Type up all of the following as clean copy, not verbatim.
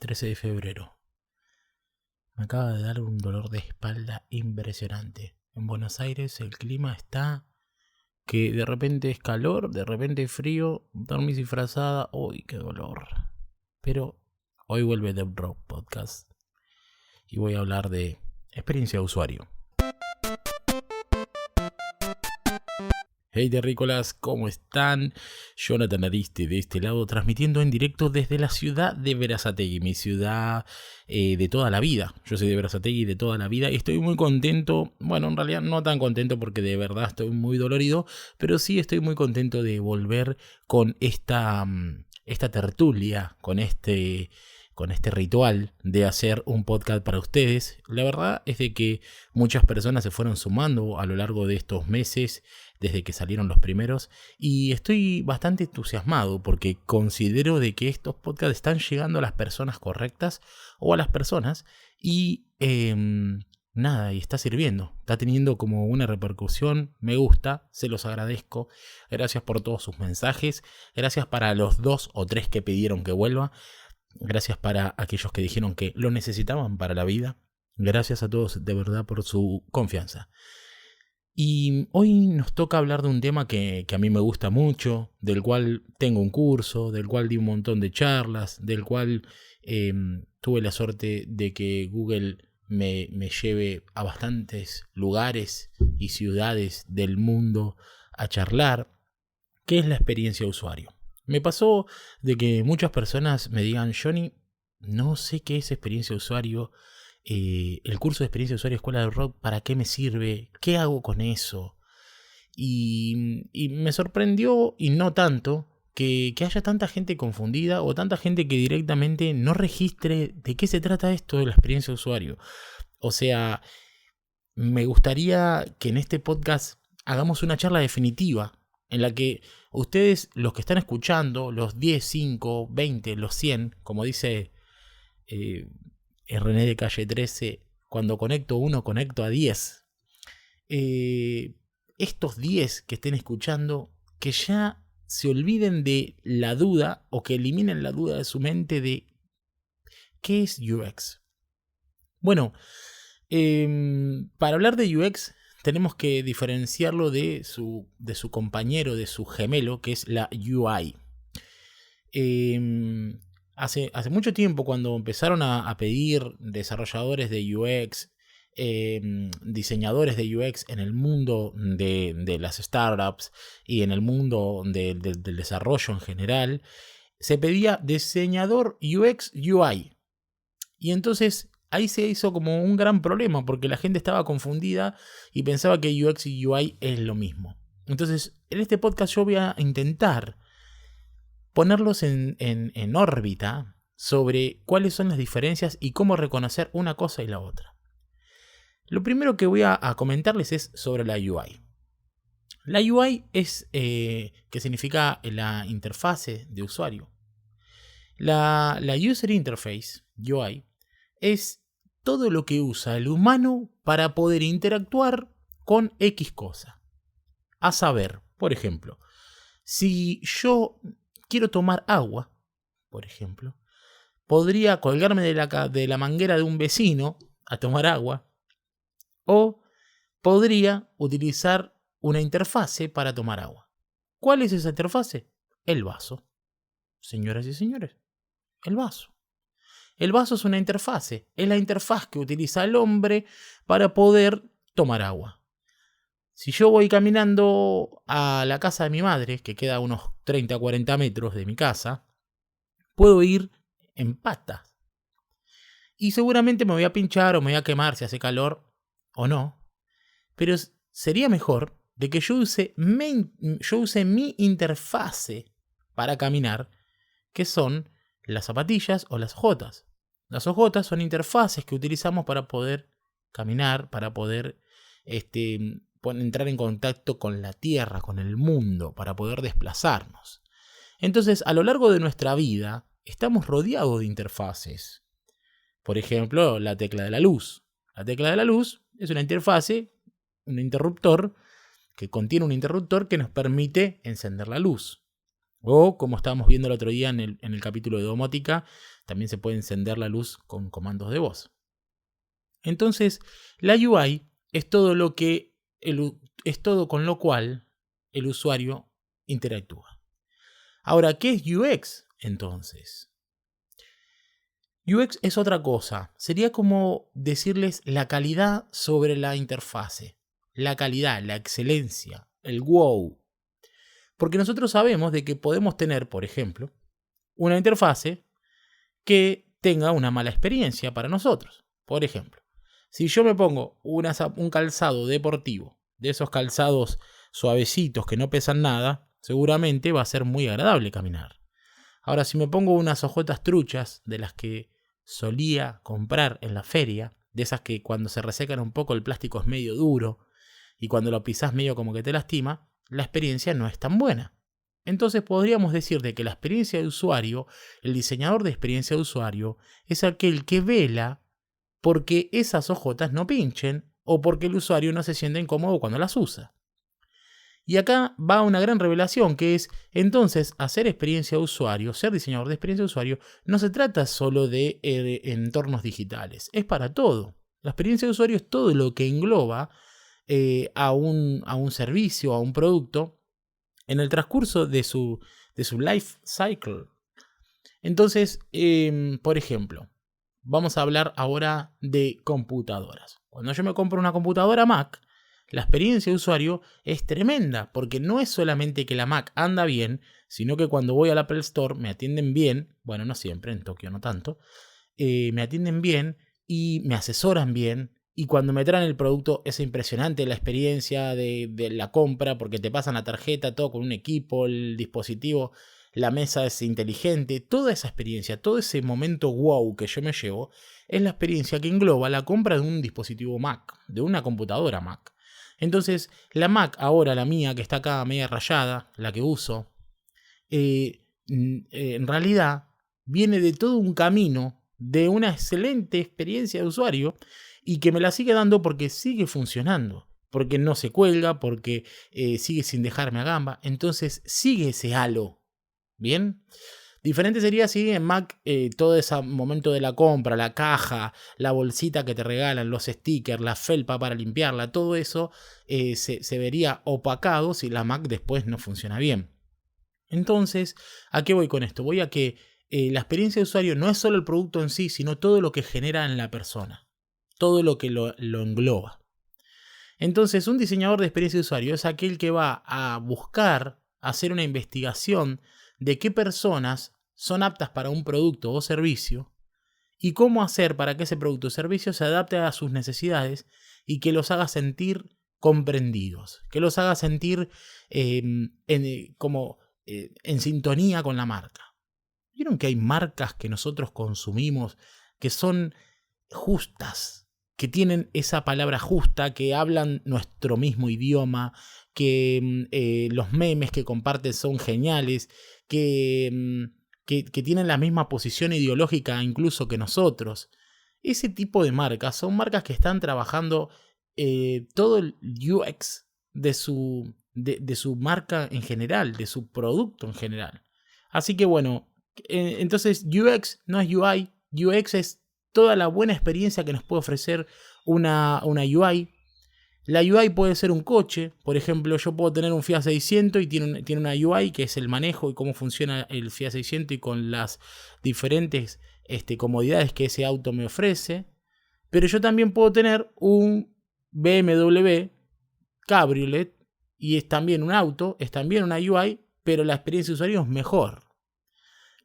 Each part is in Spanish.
13 de febrero. Me acaba de dar un dolor de espalda impresionante. En Buenos Aires el clima está que de repente es calor, de repente es frío, dormís disfrazada. ¡Uy, qué dolor! Pero hoy vuelve The Rock Podcast y voy a hablar de experiencia de usuario. Hey terrícolas, ¿cómo están? Jonathan Ariste de este lado, transmitiendo en directo desde la ciudad de Berazategui, mi ciudad de toda la vida. Yo soy de Berazategui de toda la vida y estoy muy contento. Bueno, en realidad no tan contento porque de verdad estoy muy dolorido, pero sí estoy muy contento de volver con esta tertulia, con este ritual de hacer un podcast para ustedes. La verdad es de que muchas personas se fueron sumando a lo largo de estos meses, desde que salieron los primeros, y estoy bastante entusiasmado porque considero de que estos podcasts están llegando a las personas correctas o a las personas y y está sirviendo, está teniendo como una repercusión. Me gusta, se los agradezco, gracias por todos sus mensajes, gracias para los 2 o 3 que pidieron que vuelva. Gracias para aquellos que dijeron que lo necesitaban para la vida. Gracias a todos de verdad por su confianza. Y hoy nos toca hablar de un tema que a mí me gusta mucho, del cual tengo un curso, del cual di un montón de charlas, del cual tuve la suerte de que Google me lleve a bastantes lugares y ciudades del mundo a charlar, que es la experiencia de usuario. Me pasó de que muchas personas me digan: Johnny, no sé qué es experiencia de usuario, el curso de experiencia de usuario Escuela del Rock, ¿para qué me sirve? ¿Qué hago con eso? Y me sorprendió, y no tanto, que haya tanta gente confundida o tanta gente que directamente no registre de qué se trata esto de la experiencia de usuario. O sea, me gustaría que en este podcast hagamos una charla definitiva en la que ustedes, los que están escuchando, los 10, 5, 20, los 100, como dice René de Calle 13, cuando conecto uno, conecto a 10. Estos 10 que estén escuchando, que ya se olviden de la duda o que eliminen la duda de su mente de ¿qué es UX? Bueno, para hablar de UX tenemos que diferenciarlo de su compañero, de su gemelo, que es la UI. Hace mucho tiempo, cuando empezaron a pedir desarrolladores de UX, diseñadores de UX en el mundo de las startups y en el mundo del desarrollo en general, se pedía diseñador UX UI. Y entonces ahí se hizo como un gran problema porque la gente estaba confundida y pensaba que UX y UI es lo mismo. Entonces, en este podcast yo voy a intentar ponerlos en órbita sobre cuáles son las diferencias y cómo reconocer una cosa y la otra. Lo primero que voy a comentarles es sobre la UI. La UI es, que significa la interfase de usuario. La User Interface, UI, es todo lo que usa el humano para poder interactuar con X cosa. A saber, por ejemplo, si yo quiero tomar agua, por ejemplo, podría colgarme de la manguera de un vecino a tomar agua, o podría utilizar una interfase para tomar agua. ¿Cuál es esa interfase? El vaso. Señoras y señores, el vaso. El vaso es una interfase, es la interfaz que utiliza el hombre para poder tomar agua. Si yo voy caminando a la casa de mi madre, que queda a unos 30 a 40 metros de mi casa, puedo ir en patas. Y seguramente me voy a pinchar o me voy a quemar si hace calor o no. Pero sería mejor de que yo use mi interfase para caminar, que son las zapatillas o las ojotas. Las ojotas son interfaces que utilizamos para poder caminar, para poder entrar en contacto con la tierra, con el mundo, para poder desplazarnos. Entonces, a lo largo de nuestra vida, estamos rodeados de interfaces. Por ejemplo, la tecla de la luz. La tecla de la luz es una interfase, un interruptor, que contiene un interruptor que nos permite encender la luz. O, como estábamos viendo el otro día en el capítulo de domótica, también se puede encender la luz con comandos de voz. Entonces, la UI es todo con lo cual el usuario interactúa. Ahora, ¿qué es UX entonces? UX es otra cosa. Sería como decirles la calidad sobre la interfase. La calidad, la excelencia, el wow. Porque nosotros sabemos de que podemos tener, por ejemplo, una interfase que tenga una mala experiencia para nosotros. Por ejemplo, si yo me pongo un calzado deportivo, de esos calzados suavecitos que no pesan nada, seguramente va a ser muy agradable caminar. Ahora, si me pongo unas hojotas truchas de las que solía comprar en la feria, de esas que cuando se resecan un poco el plástico es medio duro y cuando lo pisás medio como que te lastima, la experiencia no es tan buena. Entonces podríamos decir de que la experiencia de usuario, el diseñador de experiencia de usuario, es aquel que vela porque esas hojotas no pinchen o porque el usuario no se sienta incómodo cuando las usa. Y acá va una gran revelación, que es, entonces, hacer experiencia de usuario, ser diseñador de experiencia de usuario, no se trata solo de entornos digitales, es para todo. La experiencia de usuario es todo lo que engloba a un servicio, a un producto, en el transcurso de su life cycle. Entonces, por ejemplo, vamos a hablar ahora de computadoras. Cuando yo me compro una computadora Mac, la experiencia de usuario es tremenda, porque no es solamente que la Mac anda bien, sino que cuando voy al Apple Store me atienden bien, bueno, no siempre, en Tokio no tanto, me atienden bien y me asesoran bien, y cuando me traen el producto es impresionante la experiencia de la compra, porque te pasan la tarjeta, todo con un equipo, el dispositivo, la mesa es inteligente, toda esa experiencia, todo ese momento wow que yo me llevo, es la experiencia que engloba la compra de un dispositivo Mac, de una computadora Mac. Entonces, la Mac, ahora la mía, que está acá media rayada, la que uso, en realidad viene de todo un camino de una excelente experiencia de usuario y que me la sigue dando porque sigue funcionando, porque no se cuelga, porque sigue sin dejarme a gamba, entonces sigue ese halo, ¿bien? Diferente sería si en Mac todo ese momento de la compra, la caja, la bolsita que te regalan, los stickers, la felpa para limpiarla, todo eso se vería opacado si la Mac después no funciona bien. Entonces, ¿a qué voy con esto? Voy a que la experiencia de usuario no es solo el producto en sí, sino todo lo que genera en la persona, todo lo que lo engloba. Entonces, un diseñador de experiencia de usuario es aquel que va a buscar hacer una investigación de qué personas son aptas para un producto o servicio y cómo hacer para que ese producto o servicio se adapte a sus necesidades y que los haga sentir comprendidos, que los haga sentir como en sintonía con la marca. ¿Vieron que hay marcas que nosotros consumimos que son justas, que tienen esa palabra justa, que hablan nuestro mismo idioma, que los memes que comparten son geniales, que tienen la misma posición ideológica incluso que nosotros? Ese tipo de marcas son marcas que están trabajando todo el UX de su marca en general, de su producto en general. Así que bueno, entonces UX no es UI, UX es toda la buena experiencia que nos puede ofrecer una UI. La UI puede ser un coche, por ejemplo, yo puedo tener un Fiat 600 y tiene una UI que es el manejo y cómo funciona el Fiat 600 y con las diferentes comodidades que ese auto me ofrece. Pero yo también puedo tener un BMW Cabriolet y es también un auto, es también una UI, pero la experiencia de usuario es mejor.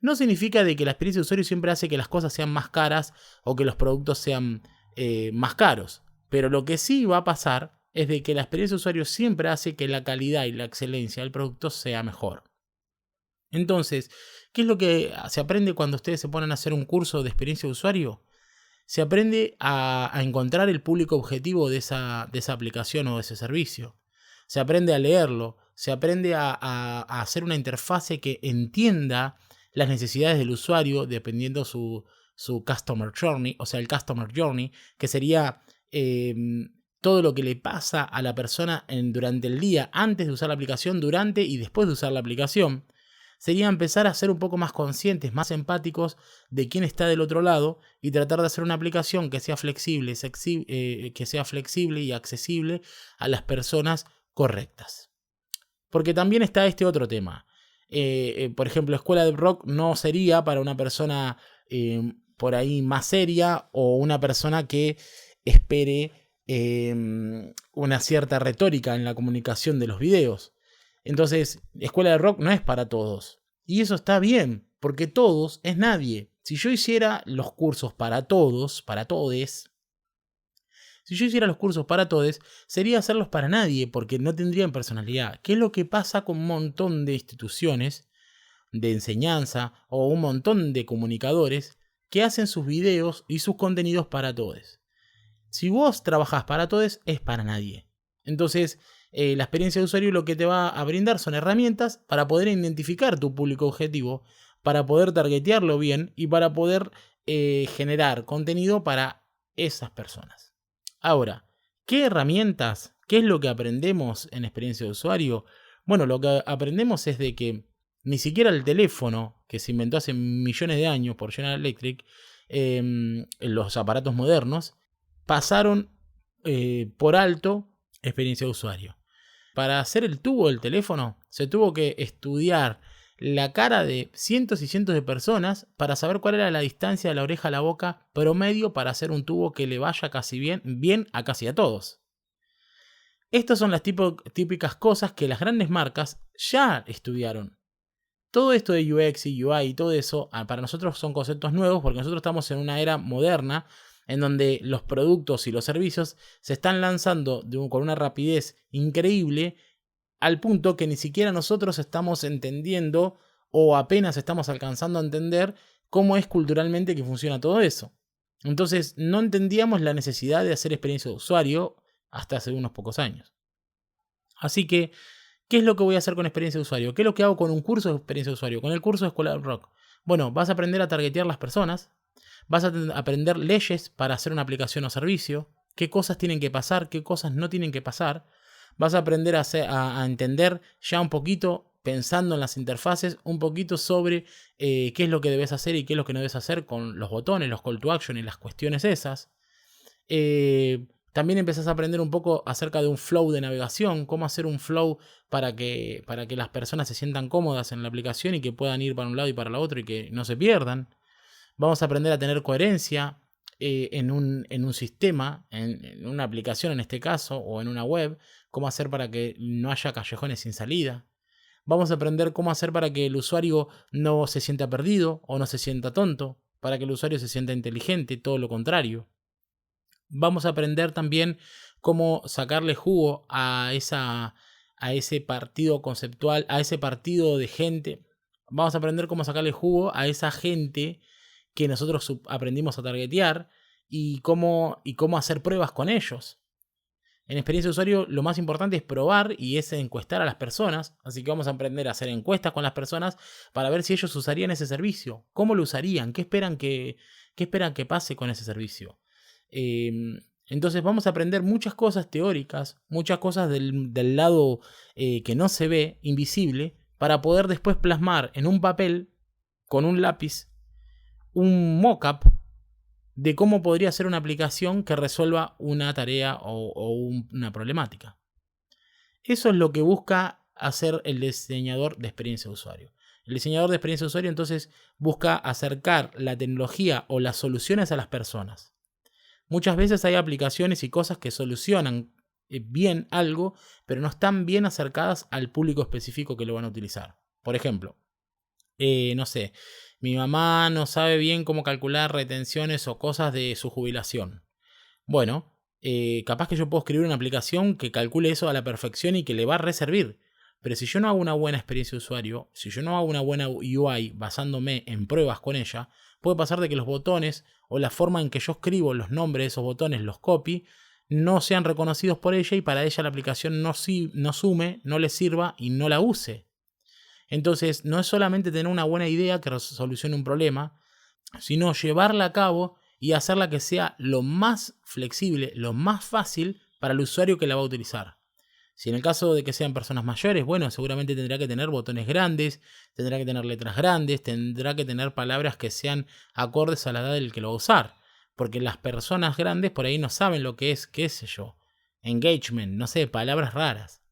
No significa de que la experiencia de usuario siempre hace que las cosas sean más caras o que los productos sean más caros. Pero lo que sí va a pasar es de que la experiencia de usuario siempre hace que la calidad y la excelencia del producto sea mejor. Entonces, ¿qué es lo que se aprende cuando ustedes se ponen a hacer un curso de experiencia de usuario? Se aprende a encontrar el público objetivo de esa aplicación o de ese servicio. Se aprende a leerlo, se aprende a hacer una interfase que entienda las necesidades del usuario dependiendo su Customer Journey, o sea, el Customer Journey, que sería todo lo que le pasa a la persona durante el día, antes de usar la aplicación, durante y después de usar la aplicación. sería empezar a ser un poco más conscientes, más empáticos de quién está del otro lado y tratar de hacer una aplicación que sea flexible, y accesible a las personas correctas. Porque también está este otro tema. Por ejemplo, Escuela de Rock no sería para una persona por ahí más seria o una persona que espere una cierta retórica en la comunicación de los videos. Entonces, Escuela de Rock no es para todos. Y eso está bien, porque todos es nadie. Si yo hiciera los cursos para todos, para todes, sería hacerlos para nadie, porque no tendrían personalidad. ¿Qué es lo que pasa con un montón de instituciones de enseñanza o un montón de comunicadores que hacen sus videos y sus contenidos para todos? Si vos trabajás para todos, es para nadie. Entonces, la experiencia de usuario lo que te va a brindar son herramientas para poder identificar tu público objetivo, para poder targetearlo bien y para poder generar contenido para esas personas. Ahora, ¿qué herramientas? ¿Qué es lo que aprendemos en experiencia de usuario? Bueno, lo que aprendemos es de que ni siquiera el teléfono, que se inventó hace millones de años por General Electric, los aparatos modernos, pasaron por alto experiencia de usuario. Para hacer el tubo del teléfono se tuvo que estudiar la cara de cientos y cientos de personas para saber cuál era la distancia de la oreja a la boca promedio para hacer un tubo que le vaya casi bien a casi a todos. Estas son las típicas cosas que las grandes marcas ya estudiaron. Todo esto de UX y UI y todo eso para nosotros son conceptos nuevos porque nosotros estamos en una era moderna en donde los productos y los servicios se están lanzando con una rapidez increíble al punto que ni siquiera nosotros estamos entendiendo o apenas estamos alcanzando a entender cómo es culturalmente que funciona todo eso. Entonces no entendíamos la necesidad de hacer experiencia de usuario hasta hace unos pocos años. Así que, ¿qué es lo que voy a hacer con experiencia de usuario? ¿Qué es lo que hago con un curso de experiencia de usuario? Con el curso de Escuela de Rock. Bueno, vas a aprender a targetear las personas. Vas a aprender leyes para hacer una aplicación o servicio. Qué cosas tienen que pasar, qué cosas no tienen que pasar. Vas a aprender a entender ya un poquito, pensando en las interfaces, un poquito sobre qué es lo que debes hacer y qué es lo que no debes hacer con los botones, los call to action y las cuestiones esas. También empezás a aprender un poco acerca de un flow de navegación, cómo hacer un flow para que las personas se sientan cómodas en la aplicación y que puedan ir para un lado y para el otro y que no se pierdan. Vamos a aprender a tener coherencia en un sistema, en una aplicación en este caso, o en una web, cómo hacer para que no haya callejones sin salida. Vamos a aprender cómo hacer para que el usuario no se sienta perdido o no se sienta tonto, para que el usuario se sienta inteligente, todo lo contrario. Vamos a aprender también cómo sacarle jugo a ese partido conceptual, a ese partido de gente. Vamos a aprender cómo sacarle jugo a esa gente que nosotros aprendimos a targetear y cómo hacer pruebas con ellos. En experiencia de usuario lo más importante es probar y es encuestar a las personas, así que vamos a aprender a hacer encuestas con las personas para ver si ellos usarían ese servicio, cómo lo usarían, qué esperan que pase con ese servicio. Entonces vamos a aprender muchas cosas teóricas, muchas cosas del lado que no se ve, invisible, para poder después plasmar en un papel con un lápiz un mockup de cómo podría ser una aplicación que resuelva una tarea o una problemática. Eso es lo que busca hacer el diseñador de experiencia de usuario. El diseñador de experiencia de usuario entonces busca acercar la tecnología o las soluciones a las personas. Muchas veces hay aplicaciones y cosas que solucionan bien algo, pero no están bien acercadas al público específico que lo van a utilizar. Por ejemplo, no sé, mi mamá no sabe bien cómo calcular retenciones o cosas de su jubilación. Bueno, capaz que yo puedo escribir una aplicación que calcule eso a la perfección y que le va a reservir. Pero si yo no hago una buena experiencia de usuario, si yo no hago una buena UI basándome en pruebas con ella, puede pasar de que los botones o la forma en que yo escribo los nombres de esos botones, los copy, no sean reconocidos por ella y para ella la aplicación no sume, no le sirva y no la use. Entonces no es solamente tener una buena idea que solucione un problema, sino llevarla a cabo y hacerla que sea lo más flexible, lo más fácil para el usuario que la va a utilizar. Si en el caso de que sean personas mayores, bueno, seguramente tendrá que tener botones grandes, tendrá que tener letras grandes, tendrá que tener palabras que sean acordes a la edad del que lo va a usar. Porque las personas grandes por ahí no saben lo que es, qué sé yo, engagement, no sé, palabras raras.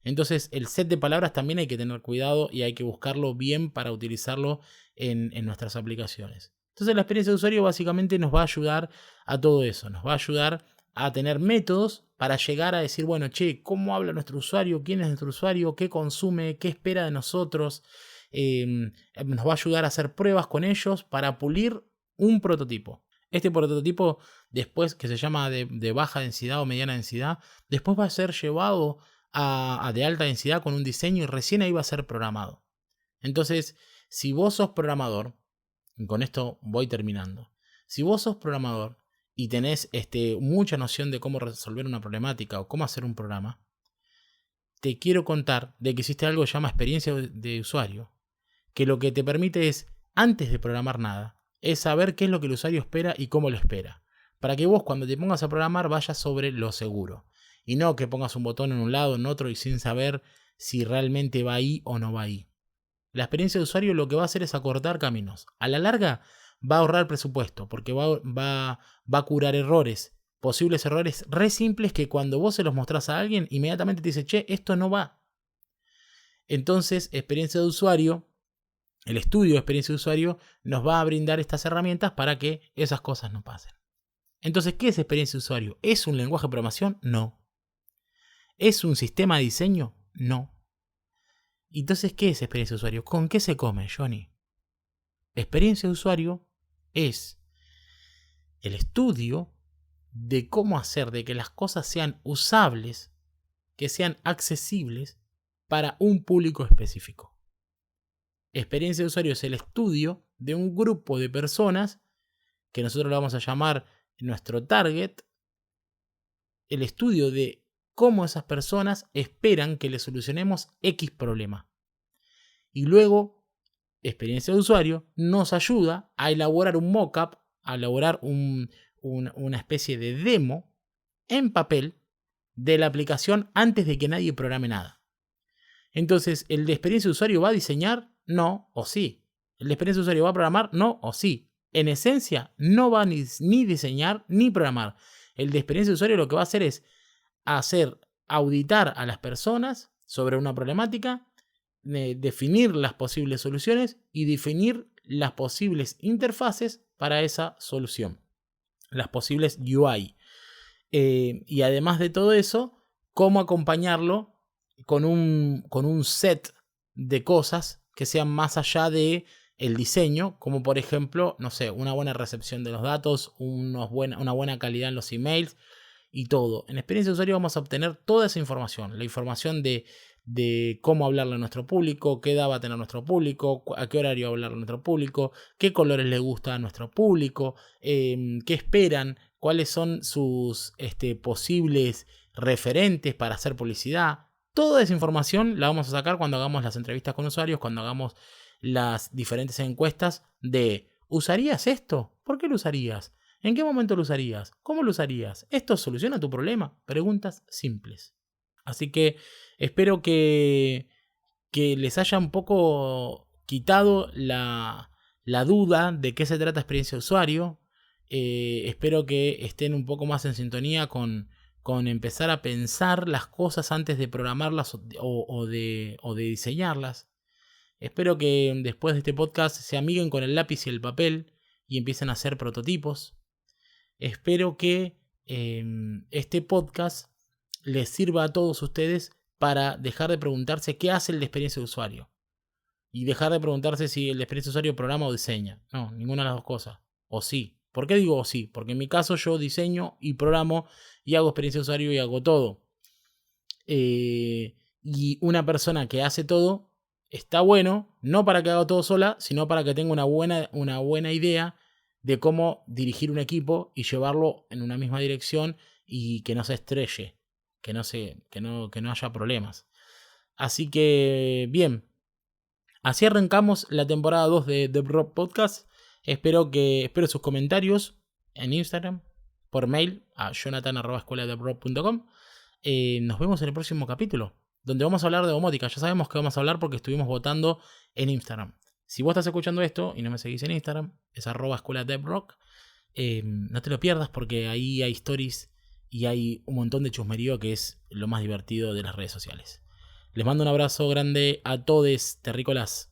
Entonces el set de palabras también hay que tener cuidado y hay que buscarlo bien para utilizarlo en nuestras aplicaciones. Entonces la experiencia de usuario básicamente nos va a ayudar a todo eso, nos va a ayudar a tener métodos para llegar a decir, bueno, che, ¿cómo habla nuestro usuario? ¿Quién es nuestro usuario? ¿Qué consume? ¿Qué espera de nosotros? Nos va a ayudar a hacer pruebas con ellos para pulir un prototipo. Este prototipo, después, que se llama de baja densidad o mediana densidad, después va a ser llevado a de alta densidad con un diseño y recién ahí va a ser programado. Entonces, si vos sos programador, y con esto voy terminando, si vos sos programador y tenés mucha noción de cómo resolver una problemática o cómo hacer un programa, te quiero contar de que existe algo que se llama experiencia de usuario, que lo que te permite es, antes de programar nada, es saber qué es lo que el usuario espera y cómo lo espera, para que vos cuando te pongas a programar vayas sobre lo seguro, y no que pongas un botón en un lado, en otro y sin saber si realmente va ahí o no va ahí. La experiencia de usuario lo que va a hacer es acortar caminos. A la larga va a ahorrar presupuesto porque va a curar errores, posibles errores re simples que cuando vos se los mostrás a alguien inmediatamente te dice, che, esto no va. Entonces, experiencia de usuario, el estudio de experiencia de usuario nos va a brindar estas herramientas para que esas cosas no pasen. Entonces, ¿qué es experiencia de usuario? ¿Es un lenguaje de programación? No. ¿Es un sistema de diseño? No. Entonces, ¿qué es experiencia de usuario? ¿Con qué se come, Johnny? Experiencia de usuario es el estudio de cómo hacer de que las cosas sean usables, que sean accesibles para un público específico. Experiencia de usuario es el estudio de un grupo de personas que nosotros lo vamos a llamar nuestro target, el estudio de cómo esas personas esperan que le solucionemos X problema. Y luego, experiencia de usuario nos ayuda a elaborar un mockup, a elaborar una especie de demo en papel de la aplicación antes de que nadie programe nada. Entonces, ¿el de experiencia de usuario va a diseñar? No o sí. ¿El de experiencia de usuario va a programar? No o sí. En esencia, no va ni diseñar ni programar. El de experiencia de usuario lo que va a hacer es auditar a las personas sobre una problemática, definir las posibles soluciones y definir las posibles interfaces para esa solución, las posibles UI. Y además de todo eso, cómo acompañarlo con un set de cosas que sean más allá de el diseño, como por ejemplo, no sé, una buena recepción de los datos, una buena calidad en los emails y todo. En experiencia de usuario vamos a obtener toda esa información, la información de cómo hablarle a nuestro público, qué edad va a tener nuestro público, a qué horario va a hablarle a nuestro público, qué colores le gusta a nuestro público, qué esperan, cuáles son sus posibles referentes para hacer publicidad. Toda esa información la vamos a sacar cuando hagamos las entrevistas con usuarios, cuando hagamos las diferentes encuestas de ¿usarías esto? ¿Por qué lo usarías? ¿En qué momento lo usarías? ¿Cómo lo usarías? ¿Esto soluciona tu problema? Preguntas simples. Así que espero que les haya un poco quitado la duda de qué se trata experiencia de usuario. Espero que estén un poco más en sintonía con empezar a pensar las cosas antes de programarlas o de diseñarlas. Espero que después de este podcast se amiguen con el lápiz y el papel y empiecen a hacer prototipos. Espero que este podcast les sirva a todos ustedes para dejar de preguntarse qué hace el de experiencia de usuario. Y dejar de preguntarse si el de experiencia de usuario programa o diseña. No, ninguna de las dos cosas. O sí. ¿Por qué digo o sí? Porque en mi caso yo diseño y programo y hago experiencia de usuario y hago todo. Y una persona que hace todo está bueno, no para que haga todo sola, sino para que tenga una buena idea de cómo dirigir un equipo y llevarlo en una misma dirección y que no se estrelle, que no haya problemas. Así que, bien, así arrancamos la temporada 2 de DevRock Podcast. Espero sus comentarios en Instagram, por mail a jonathan@escueladevrock.com nos vemos en el próximo capítulo, donde vamos a hablar de domótica. Ya sabemos que vamos a hablar porque estuvimos votando en Instagram. Si vos estás escuchando esto y no me seguís en Instagram, es @escueladevrock. No te lo pierdas porque ahí hay stories y hay un montón de chusmerío que es lo más divertido de las redes sociales. Les mando un abrazo grande a todos, terrícolas.